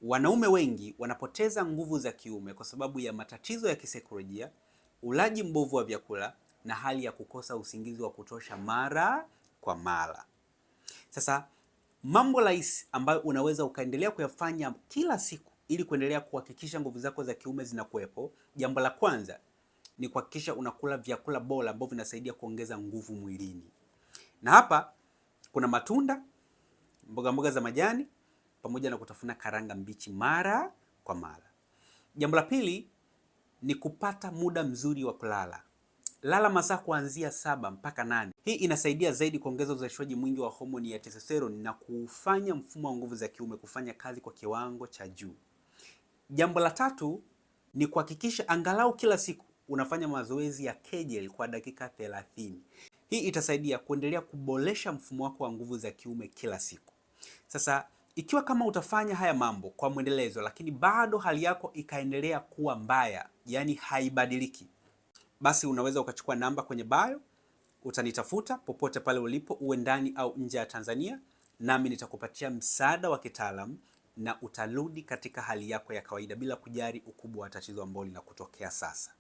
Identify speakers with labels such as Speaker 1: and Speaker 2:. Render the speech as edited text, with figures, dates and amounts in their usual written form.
Speaker 1: wanaume wengi wanapoteza nguvu za kiume kwa sababu ya matatizo ya kisaikolojia, ulaji mbovu wa vyakula na hali ya kukosa usingizi wa kutosha mara kwa mara. Sasa mambo rahisi ambayo unaweza ukaendelea kuyafanya kila siku ili kuendelea kuhakikisha nguvu zako za kiume zinakuwepo. Jambo la kwanza ni kuhakikisha unakula vyakula bora ambavyo vinasaidia kuongeza nguvu mwilini. Na hapa kuna matunda, mboga za majani pamoja na kutafuna karanga mbichi mara kwa mara. Jambo la pili ni kupata muda mzuri wa kulala. Lala masaa kuanzia 7 mpaka 8. Hii inasaidia zaidi kuongeza uzalishaji mwingi wa homoni ya testosterone na kufanya mfumo wa nguvu za kiume kufanya kazi kwa kiwango cha juu. Jambo la tatu ni kuhakikisha angalau kila siku unafanya mazoezi ya Kegel kwa dakika 30. Hii itasaidia kuendelea kuboresha mfumo wako wa nguvu za kiume kila siku. Sasa ikiwa kama utafanya haya mambo kwa mwendelezo lakini bado hali yako ikaendelea kuwa mbaya, yani haibadiliki, basi unaweza ukachukua namba kwenye bio, utanitafuta popote pale ulipo, uwe ndani au nje ya Tanzania, nami nitakupatia msaada wa kitaalamu na utarudi katika hali yako ya kawaida bila kujali ukubwa wa tatizo ambalo linakutokea sasa.